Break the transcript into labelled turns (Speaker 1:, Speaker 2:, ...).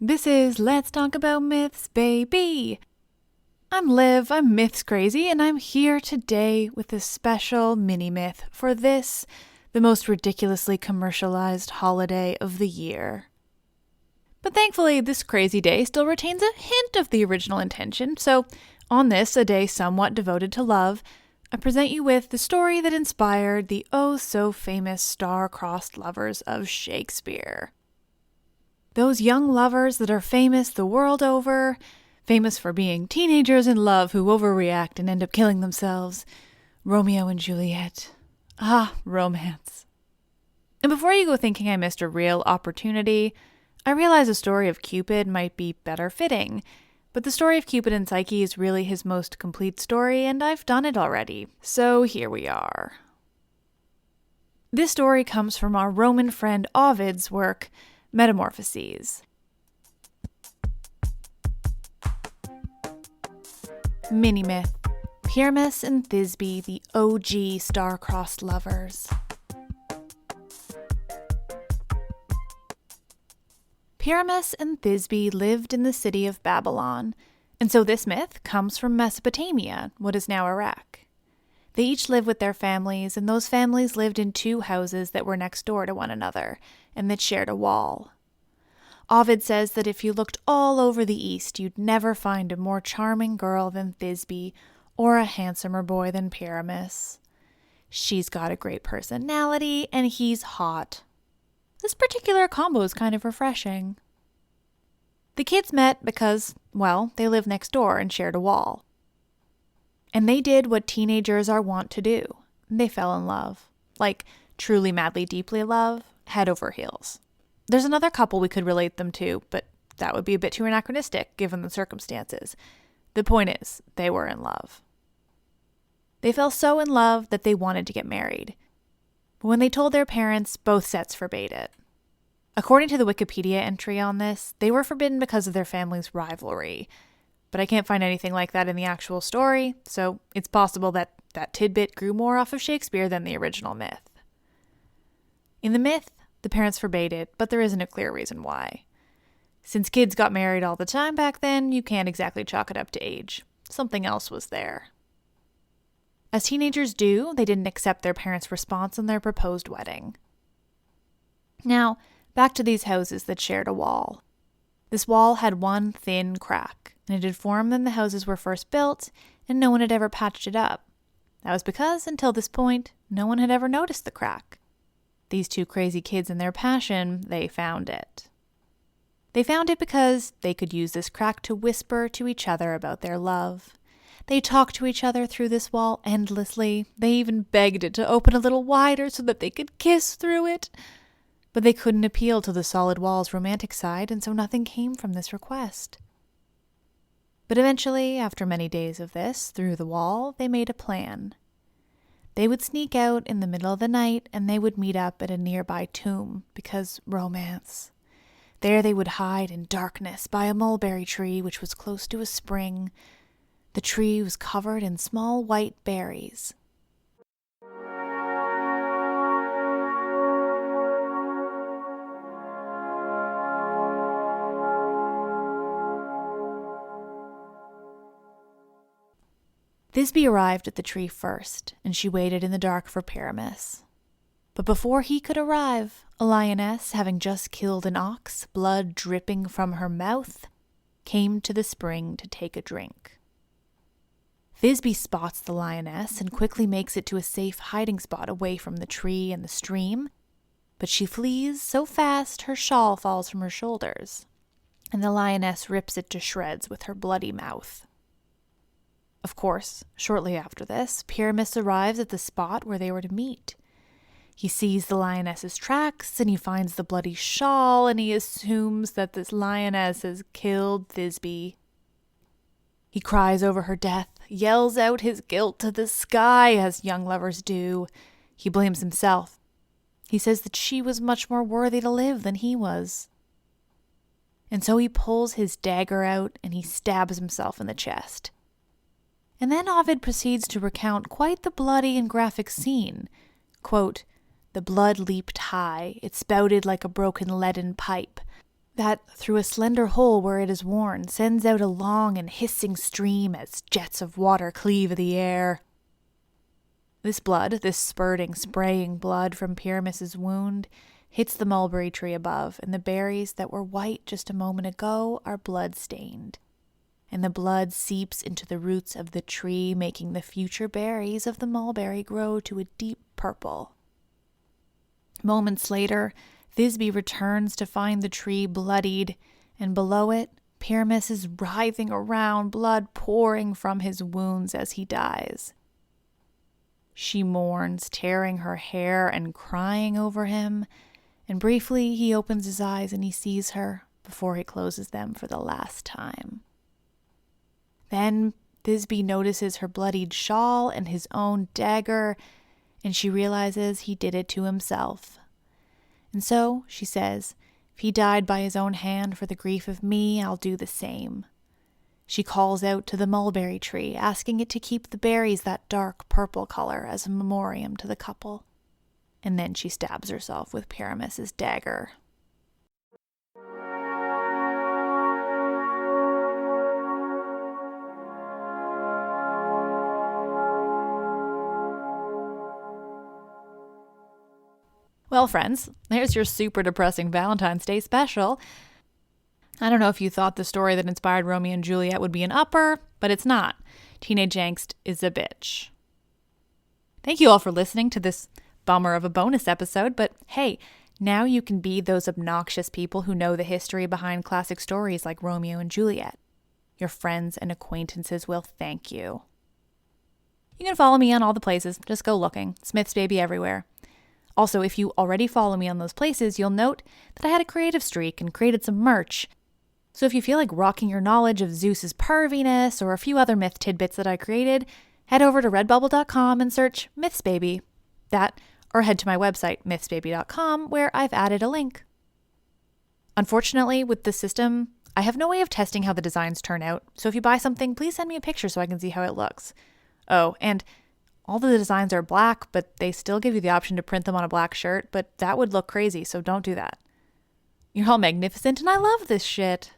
Speaker 1: This is Let's Talk About Myths, baby! I'm Liv, I'm Myths Crazy, and I'm here today with a special mini-myth for this, the most ridiculously commercialized holiday of the year. But thankfully, this crazy day still retains a hint of the original intention, so on this, a day somewhat devoted to love, I present you with the story that inspired the oh-so-famous star-crossed lovers of Shakespeare. Those young lovers that are famous the world over, famous for being teenagers in love who overreact and end up killing themselves. Romeo and Juliet. Ah, romance. And before you go thinking I missed a real opportunity, I realize a story of Cupid might be better fitting, but the story of Cupid and Psyche is really his most complete story, and I've done it already. So here we are. This story comes from our Roman friend Ovid's work, Metamorphoses. Mini-myth. Pyramus and Thisbe, the OG star-crossed lovers. Pyramus and Thisbe lived in the city of Babylon, and so this myth comes from Mesopotamia, what is now Iraq. They each lived with their families, and those families lived in two houses that were next door to one another, and that shared a wall. Ovid says that if you looked all over the east, you'd never find a more charming girl than Thisbe, or a handsomer boy than Pyramus. She's got a great personality, and he's hot. This particular combo is kind of refreshing. The kids met because, well, they lived next door and shared a wall. And they did what teenagers are wont to do. They fell in love. Like, truly, madly, deeply love, head over heels. There's another couple we could relate them to, but that would be a bit too anachronistic given the circumstances. The point is, they were in love. They fell so in love that they wanted to get married. But when they told their parents, both sets forbade it. According to the Wikipedia entry on this, they were forbidden because of their family's rivalry. But I can't find anything like that in the actual story, so it's possible that that tidbit grew more off of Shakespeare than the original myth. In the myth, the parents forbade it, but there isn't a clear reason why. Since kids got married all the time back then, you can't exactly chalk it up to age. Something else was there. As teenagers do, they didn't accept their parents' response on their proposed wedding. Now, back to these houses that shared a wall. This wall had one thin crack, and it had formed when the houses were first built, and no one had ever patched it up. That was because, until this point, no one had ever noticed the crack. These two crazy kids in their passion, they found it. They found it because they could use this crack to whisper to each other about their love. They talked to each other through this wall endlessly. They even begged it to open a little wider so that they could kiss through it. But they couldn't appeal to the solid wall's romantic side, and so nothing came from this request. But eventually, after many days of this, through the wall, they made a plan. They would sneak out in the middle of the night, and they would meet up at a nearby tomb, because romance. There they would hide in darkness by a mulberry tree which was close to a spring. The tree was covered in small white berries. Thisbe arrived at the tree first, and she waited in the dark for Pyramus. But before he could arrive, a lioness, having just killed an ox, blood dripping from her mouth, came to the spring to take a drink. Thisbe spots the lioness and quickly makes it to a safe hiding spot away from the tree and the stream, but she flees so fast her shawl falls from her shoulders, and the lioness rips it to shreds with her bloody mouth. Of course, shortly after this, Pyramus arrives at the spot where they were to meet. He sees the lioness's tracks, and he finds the bloody shawl, and he assumes that this lioness has killed Thisbe. He cries over her death, yells out his guilt to the sky, as young lovers do. He blames himself. He says that she was much more worthy to live than he was. And so he pulls his dagger out, and he stabs himself in the chest. And then Ovid proceeds to recount quite the bloody and graphic scene. Quote, "The blood leaped high, it spouted like a broken leaden pipe. that, through a slender hole where it is worn, sends out a long and hissing stream as jets of water cleave the air. This blood, this spurting, spraying blood from Pyramus's wound, hits the mulberry tree above, and the berries that were white just a moment ago are blood-stained. And the blood seeps into the roots of the tree, making the future berries of the mulberry grow to a deep purple. Moments later, Thisbe returns to find the tree bloodied, and below it, Pyramus is writhing around, blood pouring from his wounds as he dies. She mourns, tearing her hair and crying over him, and briefly he opens his eyes and he sees her before he closes them for the last time. Then Thisbe notices her bloodied shawl and his own dagger, and she realizes he did it to himself. And so, she says, if he died by his own hand for the grief of me, I'll do the same. She calls out to the mulberry tree, asking it to keep the berries that dark purple color as a memoriam to the couple. And then she stabs herself with Pyramus's dagger. Well, friends, there's your super depressing Valentine's Day special. I don't know if you thought the story that inspired Romeo and Juliet would be an upper, but it's not. Teenage angst is a bitch. Thank you all for listening to this bummer of a bonus episode, but hey, now you can be those obnoxious people who know the history behind classic stories like Romeo and Juliet. Your friends and acquaintances will thank you. You can follow me on all the places. Just go looking. Smith's Baby everywhere. Also, if you already follow me on those places, you'll note that I had a creative streak and created some merch. So if you feel like rocking your knowledge of Zeus's perviness or a few other myth tidbits that I created, head over to redbubble.com and search Myths Baby. That, or head to my website, mythsbaby.com, where I've added a link. Unfortunately, with this system, I have no way of testing how the designs turn out, so if you buy something, please send me a picture so I can see how it looks. Oh, and all the designs are black, but they still give you the option to print them on a black shirt, but that would look crazy, so don't do that. You're all magnificent, and I love this shit.